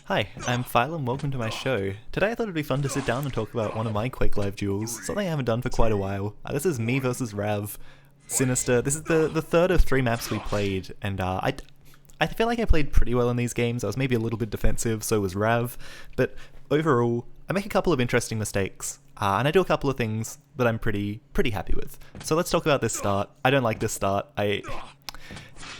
Hi, I'm Phylum, welcome to my show. Today I thought it'd be fun to sit down and talk about one of my Quake Live duels, something I haven't done for quite a while. This is me versus Rav. Sinister. This is the third of 3 maps we played, and I feel like I played pretty well in these games. I was maybe a little bit defensive, so was Rav, but overall, I make a couple of interesting mistakes, and I do a couple of things that I'm pretty happy with. So let's talk about this start. I don't like this start.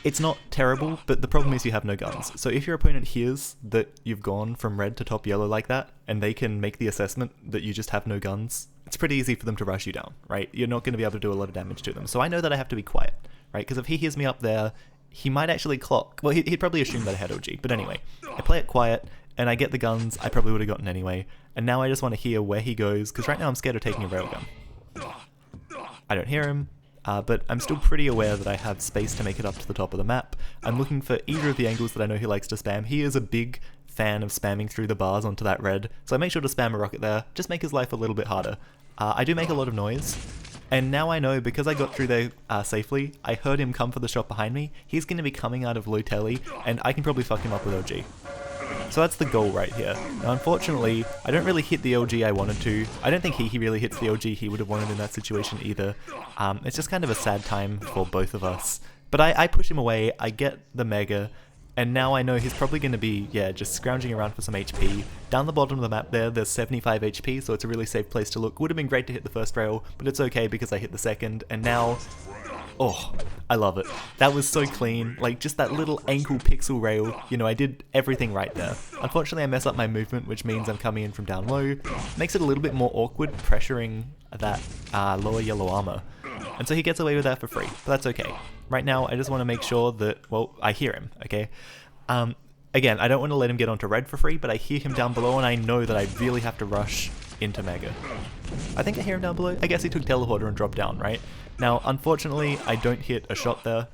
It's not terrible, but the problem is you have no guns. So if your opponent hears that you've gone from red to top yellow like that, and they can make the assessment that you just have no guns, it's pretty easy for them to rush you down, right? You're not going to be able to do a lot of damage to them. So I know that I have to be quiet, right? Because if he hears me up there, he might actually clock. Well, he'd probably assume that I had OG. But anyway, I play it quiet, and I get the guns I probably would have gotten anyway. And now I just want to hear where he goes, because right now I'm scared of taking a railgun. I don't hear him. But I'm still pretty aware that I have space to make it up to the top of the map. I'm looking for either of the angles that I know he likes to spam. He is a big fan of spamming through the bars onto that red, so I make sure to spam a rocket there, just make his life a little bit harder. I do make a lot of noise, and now I know, because I got through there safely, I heard him come for the shot behind me, he's going to be coming out of low telly, and I can probably fuck him up with OG. So that's the goal right here. Now unfortunately, I don't really hit the LG I wanted to. I don't think he really hits the LG he would have wanted in that situation either. It's just kind of a sad time for both of us. But I push him away, I get the Mega, and now I know he's probably going to be, just scrounging around for some HP. Down the bottom of the map there's 75 HP, so it's a really safe place to look. Would have been great to hit the first rail, but it's okay because I hit the second, and now... Oh, I love it. That was so clean, like just that little ankle pixel rail, I did everything right there. Unfortunately I mess up my movement, which means I'm coming in from down low. Makes it a little bit more awkward, pressuring that lower yellow armor. And so he gets away with that for free, but that's okay. Right now I just want to make sure that, well, I hear him, okay? Again, I don't want to let him get onto red for free, but I hear him down below and I know that I really have to rush into Mega. I think I hear him down below. I guess he took teleporter and dropped down, right? Now, unfortunately, I don't hit a shot there,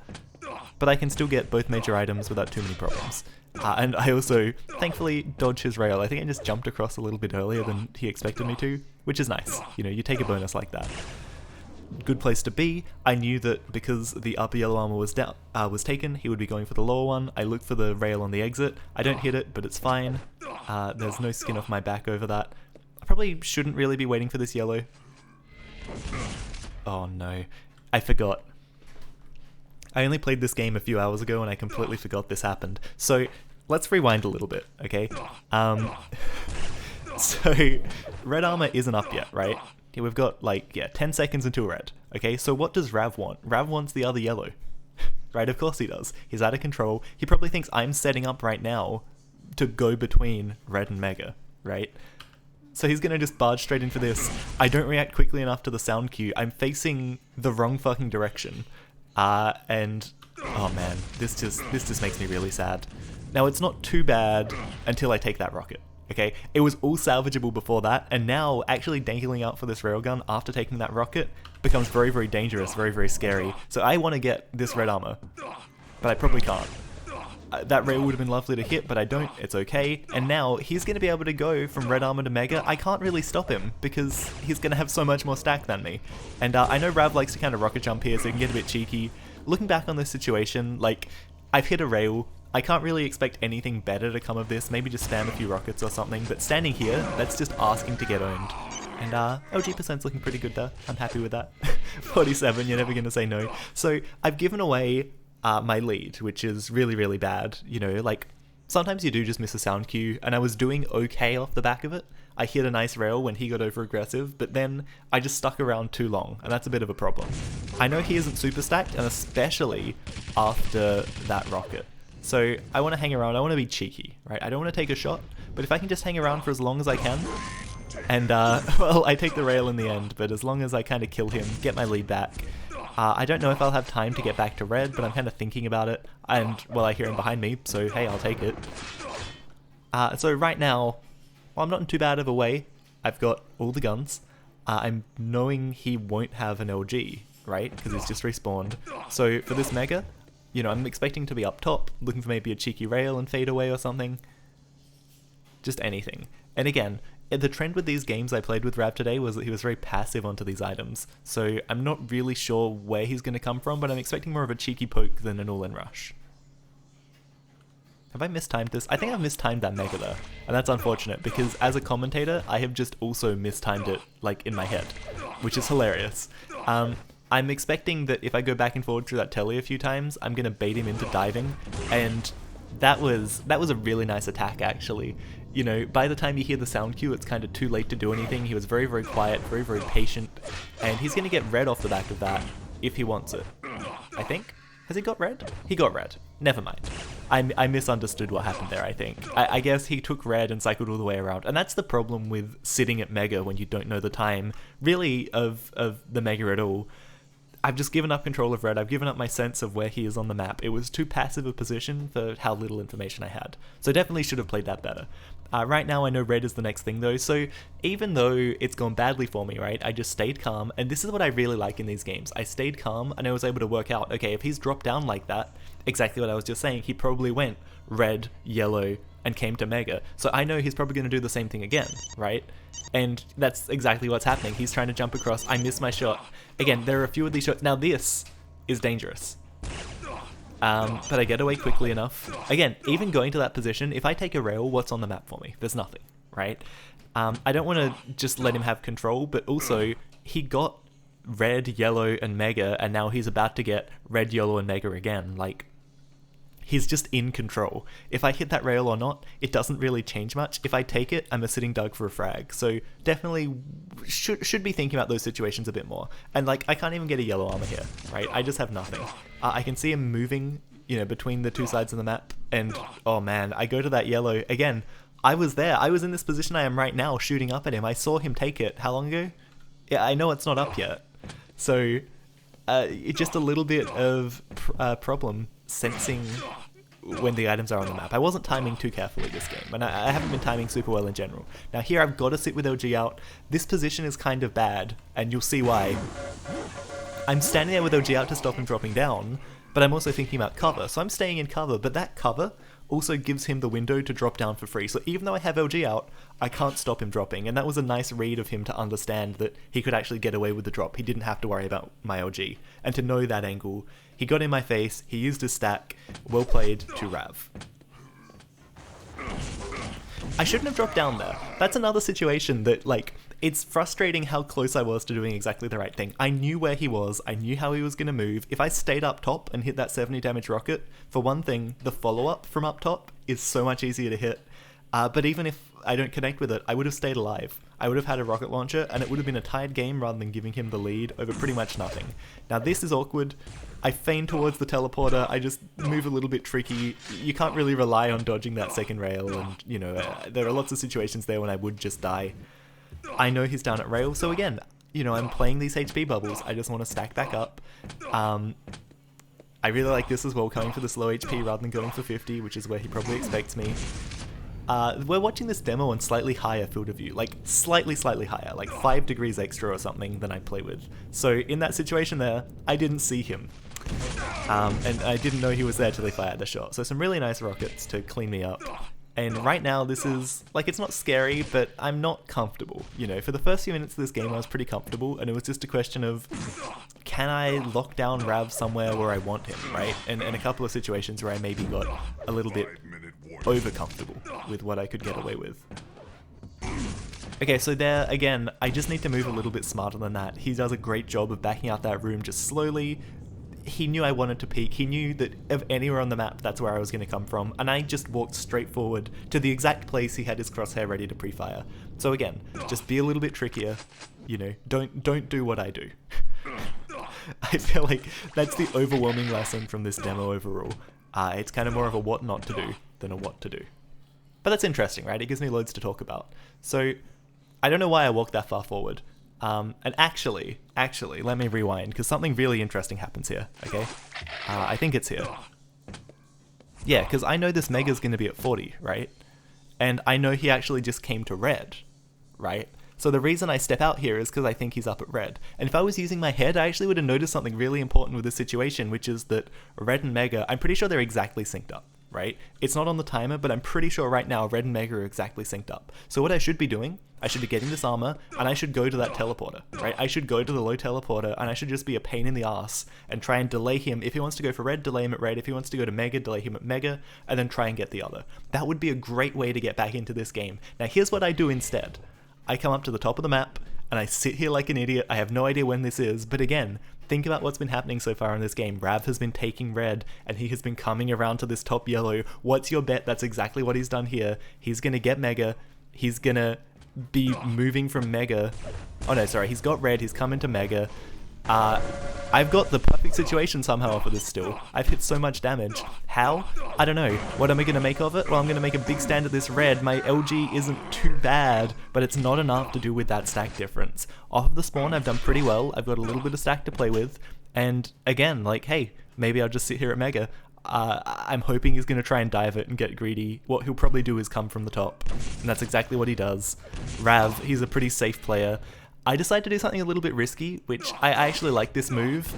but I can still get both major items without too many problems. And I also, thankfully, dodged his rail. I think I just jumped across a little bit earlier than he expected me to, which is nice. You take a bonus like that. Good place to be. I knew that because the upper yellow armor was taken, he would be going for the lower one. I looked for the rail on the exit. I don't hit it, but it's fine. There's no skin off my back over that. I probably shouldn't really be waiting for this yellow. Oh no, I forgot. I only played this game a few hours ago and I completely forgot this happened. So let's rewind a little bit, okay? So red armor isn't up yet, right? Okay, we've got 10 seconds until red. Okay, so what does Rav want? Rav wants the other yellow. Right, of course he does. He's out of control. He probably thinks I'm setting up right now to go between red and Mega, right? So he's gonna just barge straight in for this. I don't react quickly enough to the sound cue. I'm facing the wrong fucking direction. And oh man, this just makes me really sad. Now it's not too bad until I take that rocket. Okay, it was all salvageable before that, and now actually dangling out for this railgun after taking that rocket becomes very dangerous, very scary. So I want to get this red armor, but I probably can't. That rail would have been lovely to hit, but I don't. It's okay. And now he's going to be able to go from red armor to Mega. I can't really stop him because he's going to have so much more stack than me. And I know Rav likes to kind of rocket jump here, so he can get a bit cheeky. Looking back on this situation, I've hit a rail. I can't really expect anything better to come of this. Maybe just spam a few rockets or something. But standing here, that's just asking to get owned. And LG percent's looking pretty good there. I'm happy with that. 47, you're never going to say no. So I've given away my lead, which is really bad. Sometimes you do just miss a sound cue, and I was doing okay off the back of it. I hit a nice rail when he got over aggressive, but then I just stuck around too long, and that's a bit of a problem. I know he isn't super stacked, and especially after that rocket. So I want to hang around, I want to be cheeky, right? I don't want to take a shot, but if I can just hang around for as long as I can, and well, I take the rail in the end, but as long as I kind of kill him, get my lead back. I don't know if I'll have time to get back to red, but I'm kind of thinking about it, and, well, I hear him behind me, so hey, I'll take it. So right now, well, I'm not in too bad of a way. I've got all the guns. I'm knowing he won't have an LG, right, because he's just respawned. So for this Mega, I'm expecting to be up top, looking for maybe a cheeky rail and fade away or something. Just anything. And again, the trend with these games I played with Rav today was that he was very passive onto these items, so I'm not really sure where he's going to come from, but I'm expecting more of a cheeky poke than an all-in rush. Have I mistimed this? I think I've mistimed that Mega there, and that's unfortunate because as a commentator, I have just also mistimed it, like, in my head, which is hilarious. I'm expecting that if I go back and forward through that telly a few times, I'm gonna bait him into diving, and that was a really nice attack, actually. You know, by the time you hear the sound cue, it's kind of too late to do anything. He was very, very quiet, very, very patient, and he's gonna get red off the back of that if he wants it, I think. Has he got red? He got red. Never mind. I misunderstood what happened there, I think. I guess he took red and cycled all the way around. And that's the problem with sitting at Mega when you don't know the time, really, of the Mega at all. I've just given up control of red. I've given up my sense of where he is on the map. It was too passive a position for how little information I had. So definitely should have played that better. Right now I know red is the next thing though, so even though it's gone badly for me, right, I just stayed calm, and this is what I really like in these games. I stayed calm and I was able to work out, okay, if he's dropped down like that, exactly what I was just saying, he probably went red, yellow, and came to Mega. So I know he's probably going to do the same thing again, right? And that's exactly what's happening. He's trying to jump across, I miss my shot. Again, there are a few of these shots. Now this is dangerous. But I get away quickly enough. Again, even going to that position, if I take a rail, what's on the map for me? There's nothing, right? I don't want to just let him have control, but also he got red, yellow, and Mega, and now he's about to get red, yellow, and Mega again. Like, he's just in control. If I hit that rail or not, it doesn't really change much. If I take it, I'm a sitting duck for a frag. So definitely should be thinking about those situations a bit more. And like, I can't even get a yellow armor here, right? I just have nothing. I can see him moving, you know, between the two sides of the map, and oh man, I go to that yellow. Again, I was there. I was in this position I am right now, shooting up at him. I saw him take it. How long ago? Yeah, I know it's not up yet. So it's just a little bit of problem sensing when the items are on the map. I wasn't timing too carefully this game, and I haven't been timing super well in general. Now here I've got to sit with LG out. This position is kind of bad, and you'll see why. I'm standing there with LG out to stop him dropping down, but I'm also thinking about cover, so I'm staying in cover, but that cover also gives him the window to drop down for free. So even though I have LG out, I can't stop him dropping, and that was a nice read of him to understand that he could actually get away with the drop. He didn't have to worry about my LG, and to know that angle. He got in my face, he used his stack, well played to Rav. I shouldn't have dropped down there. That's another situation that, like, it's frustrating how close I was to doing exactly the right thing. I knew where he was, I knew how he was going to move. If I stayed up top and hit that 70 damage rocket, for one thing, the follow-up from up top is so much easier to hit. But even if I don't connect with it, I would have stayed alive. I would have had a rocket launcher, and it would have been a tied game rather than giving him the lead over pretty much nothing. Now this is awkward. I feign towards the teleporter, I just move a little bit tricky. You can't really rely on dodging that second rail, and, you know, there are lots of situations there when I would just die. I know he's down at rail, so again, you know, I'm playing these HP bubbles. I just want to stack back up. I really like this as well, coming for the slow HP rather than going for 50, which is where he probably expects me. We're watching this demo on slightly higher field of view, like slightly higher, like 5 degrees extra or something than I play with. So in that situation there, I didn't see him. And I didn't know he was there till they fired the shot. So some really nice rockets to clean me up. And right now this is, like, it's not scary, but I'm not comfortable. You know, for the first few minutes of this game I was pretty comfortable, and it was just a question of, can I lock down Rav somewhere where I want him, right? And a couple of situations where I maybe got a little bit over comfortable with what I could get away with. Okay, so there, again, I just need to move a little bit smarter than that. He does a great job of backing out that room just slowly. He knew I wanted to peek. He knew that if anywhere on the map, that's where I was going to come from. And I just walked straight forward to the exact place he had his crosshair ready to pre-fire. So again, just be a little bit trickier. You know, don't do what I do. I feel like that's the overwhelming lesson from this demo overall. It's kind of more of a what not to do than a what to do. But that's interesting, right? It gives me loads to talk about. So I don't know why I walked that far forward. And actually, let me rewind, because something really interesting happens here, okay? I think it's here. Yeah, because I know this Mega's going to be at 40, right? And I know he actually just came to red, right? So the reason I step out here is because I think he's up at red. And if I was using my head, I actually would have noticed something really important with this situation, which is that red and Mega, I'm pretty sure they're exactly synced up. right? It's not on the timer, but I'm pretty sure right now red and Mega are exactly synced up. So what I should be doing, I should be getting this armor, and I should go to that teleporter, right? I should go to the low teleporter, and I should just be a pain in the ass and try and delay him. If he wants to go for red, delay him at red. If he wants to go to Mega, delay him at Mega, and then try and get the other. That would be a great way to get back into this game. Now here's what I do instead. I come up to the top of the map, and I sit here like an idiot. I have no idea when this is, but again, think about what's been happening so far in this game. Rav has been taking red, and he has been coming around to this top yellow. What's your bet? That's exactly what he's done here. He's gonna get Mega. He's gonna be moving from Mega. Oh no, sorry, he's got red, he's come into Mega. I've got the perfect situation somehow for this still. I've hit so much damage. How? I don't know. What am I going to make of it? Well, I'm going to make a big stand of this red. My LG isn't too bad, but it's not enough to do with that stack difference. Off of the spawn, I've done pretty well. I've got a little bit of stack to play with. And again, like, hey, maybe I'll just sit here at Mega. I'm hoping he's going to try and dive it and get greedy. What he'll probably do is come from the top. And that's exactly what he does. Rav, he's a pretty safe player. I decided to do something a little bit risky, which I actually like this move.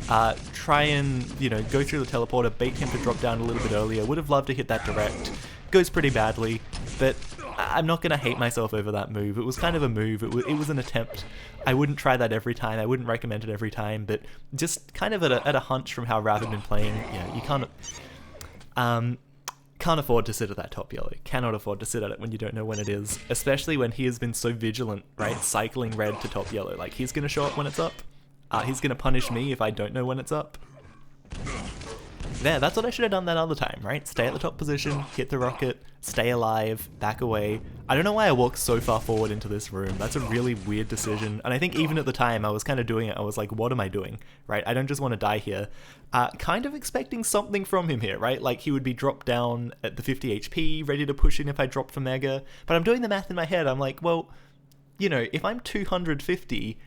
Try and, go through the teleporter, bait him to drop down a little bit earlier. Would have loved to hit that direct. Goes pretty badly, but I'm not going to hate myself over that move. It was kind of a move. It was an attempt. I wouldn't try that every time. I wouldn't recommend it every time, but just kind of at a hunch from how Rav had been playing, you can't afford to sit at that top yellow. Cannot afford to sit at it when you don't know when it is. Especially when he has been so vigilant, right? Cycling red to top yellow. Like, he's going to show up when it's up. He's going to punish me if I don't know when it's up. There, that's what I should have done that other time, right? Stay at the top position, hit the rocket, stay alive, back away. I don't know why I walked so far forward into this room. That's a really weird decision. And I think even at the time I was kind of doing it. I was like, what am I doing, right? I don't just want to die here. Kind of expecting something from him here, right? Like, he would be dropped down at the 50 HP, ready to push in if I dropped for Mega. But I'm doing the math in my head. I'm like, well, if I'm 250,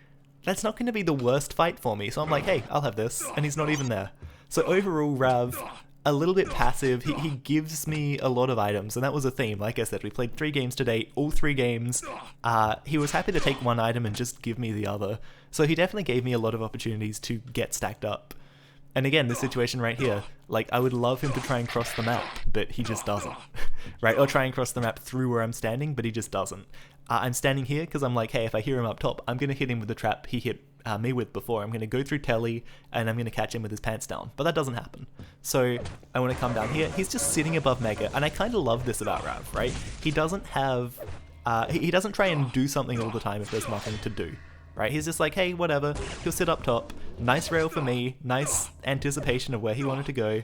that's not going to be the worst fight for me. So I'm like, hey, I'll have this. And he's not even there. So overall, Rav, a little bit passive. He gives me a lot of items, and that was a theme. Like I said, we played 3 games today. All 3 games, he was happy to take one item and just give me the other. So he definitely gave me a lot of opportunities to get stacked up. And again, this situation right here, like, I would love him to try and cross the map, but he just doesn't, right? Or try and cross the map through where I'm standing, but he just doesn't. I'm standing here because I'm like, hey, if I hear him up top, I'm going to hit him with the trap he hit me with before. I'm going to go through telly, and I'm going to catch him with his pants down. But that doesn't happen. So I want to come down here. He's just sitting above Mega, and I kind of love this about Rav, right? He doesn't have... he doesn't try and do something all the time if there's nothing to do. Right, he's just like, hey, whatever, he'll sit up top. Nice rail for me, nice anticipation of where he wanted to go.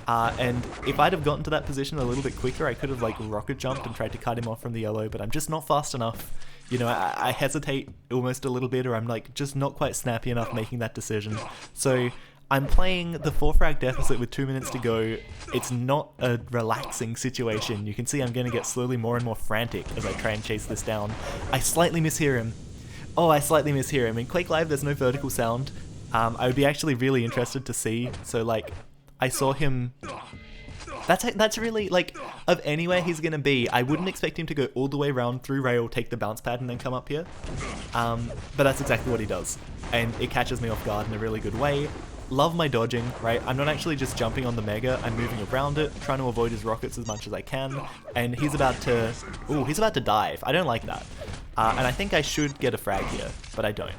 And if I'd have gotten to that position a little bit quicker, I could have, like, rocket jumped and tried to cut him off from the yellow, but I'm just not fast enough. I hesitate almost a little bit, or I'm, like, just not quite snappy enough making that decision. So I'm playing the 4-frag deficit with 2 minutes to go. It's not a relaxing situation. You can see I'm going to get slowly more and more frantic as I try and chase this down. I slightly mishear him. Oh, I slightly mishear him. In Quake Live, there's no vertical sound. I would be actually really interested to see. So, like, I saw him... That's really, like, of anywhere he's going to be, I wouldn't expect him to go all the way around through rail, take the bounce pad, and then come up here. But that's exactly what he does. And it catches me off guard in a really good way. Love my dodging, right? I'm not actually just jumping on the Mega, I'm moving around it, trying to avoid his rockets as much as I can. And he's about to... Ooh, he's about to dive. I don't like that. And I think I should get a frag here, but I don't.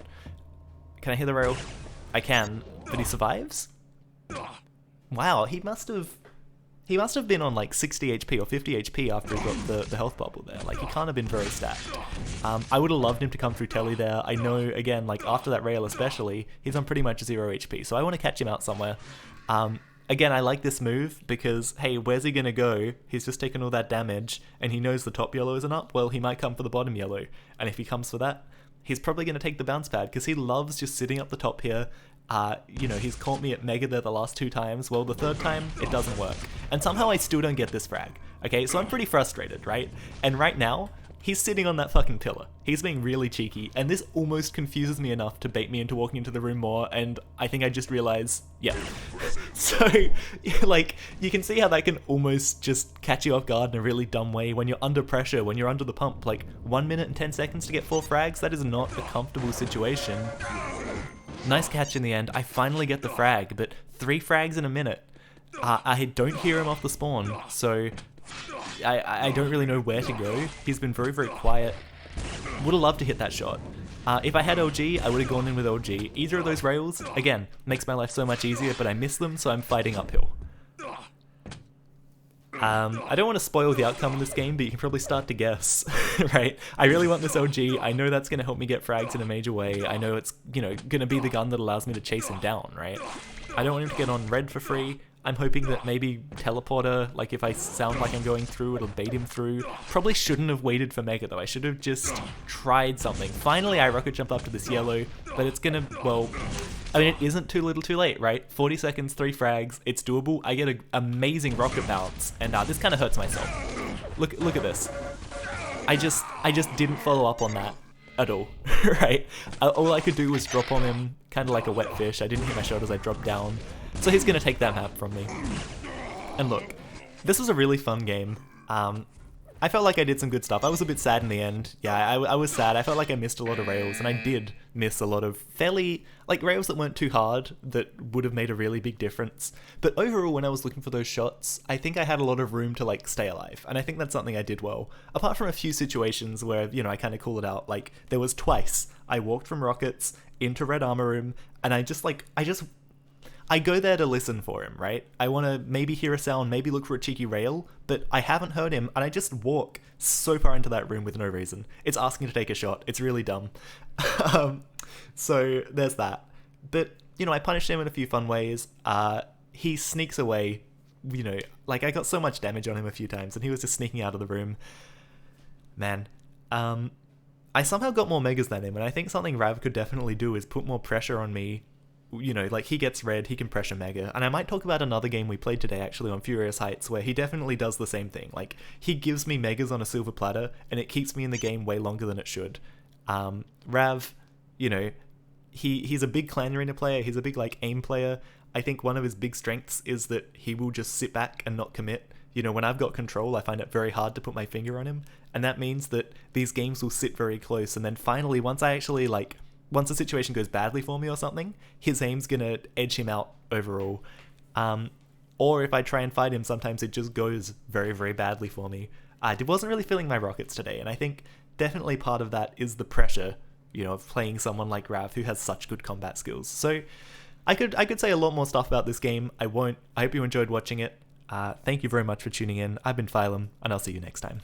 Can I hit the rail? I can, but he survives? Wow, he must have been on like 60 HP or 50 HP after he got the health bubble there. Like, he can't have been very stacked. I would have loved him to come through telly there. I know, again, like, after that rail especially, he's on pretty much 0 HP, so I want to catch him out somewhere. Again, I like this move because, hey, where's he going to go? He's just taken all that damage, and he knows the top yellow isn't up. Well, he might come for the bottom yellow, and if he comes for that, he's probably going to take the bounce pad because he loves just sitting up the top here. He's caught me at Mega there the last 2 times. Well, the 3rd time, it doesn't work. And somehow I still don't get this frag. Okay, so I'm pretty frustrated, right? And right now, he's sitting on that fucking pillar. He's being really cheeky, and this almost confuses me enough to bait me into walking into the room more, and I think I just realized, yeah. So, like, you can see how that can almost just catch you off guard in a really dumb way when you're under pressure, when you're under the pump. Like, 1 minute and 10 seconds to get 4 frags, that is not a comfortable situation. Nice catch in the end. I finally get the frag, but 3 frags in a minute. I don't hear him off the spawn, so I don't really know where to go. He's been very, very quiet. Would have loved to hit that shot. If I had LG, I would have gone in with LG. Either of those rails, again, makes my life so much easier, but I miss them, so I'm fighting uphill. I don't want to spoil the outcome of this game, but you can probably start to guess, right? I really want this LG. I know that's going to help me get frags in a major way. I know it's, you know, going to be the gun that allows me to chase him down, right? I don't want him to get on red for free. I'm hoping that maybe teleporter, like if I sound like I'm going through, it'll bait him through. Probably shouldn't have waited for Mega though. I should have just tried something. Finally, I rocket jump up to this yellow, but it's gonna, well, I mean, it isn't too little too late, right? 40 seconds, 3 frags, it's doable. I get an amazing rocket bounce, and this kind of hurts myself. Look at this. I just didn't follow up on that at all, right? All I could do was drop on him, kind of like a wet fish. I didn't hit my shot as I dropped down. So he's going to take that map from me. And look, this was a really fun game. I felt like I did some good stuff. I was a bit sad in the end. Yeah, I was sad. I felt like I missed a lot of rails, and I did miss a lot of fairly, like, rails that weren't too hard that would have made a really big difference. But overall, when I was looking for those shots, I think I had a lot of room to, like, stay alive. And I think that's something I did well. Apart from a few situations where, you know, I kind of call it out. Like, there was twice I walked from rockets into red armor room, and I go there to listen for him, right? I want to maybe hear a sound, maybe look for a cheeky rail, but I haven't heard him, and I just walk so far into that room with no reason. It's asking to take a shot. It's really dumb. So there's that. But, you know, I punished him in a few fun ways. He sneaks away, you know, like I got so much damage on him a few times, and he was just sneaking out of the room. Man. I somehow got more megas than him, and I think something Rav could definitely do is put more pressure on me. You know, like, he gets red, he can pressure Mega. And I might talk about another game we played today, actually, on Furious Heights, where he definitely does the same thing. Like, he gives me Megas on a silver platter, and it keeps me in the game way longer than it should. Rav, you know, he's a big clan arena player, he's a big, like, aim player. I think one of his big strengths is that he will just sit back and not commit. You know, when I've got control, I find it very hard to put my finger on him, and that means that these games will sit very close, and then finally, once the situation goes badly for me or something, his aim's gonna edge him out overall. Or if I try and fight him, sometimes it just goes very, very badly for me. I wasn't really feeling my rockets today, and I think definitely part of that is the pressure, you know, of playing someone like Rav who has such good combat skills. So I could say a lot more stuff about this game. I won't. I hope you enjoyed watching it. Thank you very much for tuning in. I've been Phylum, and I'll see you next time.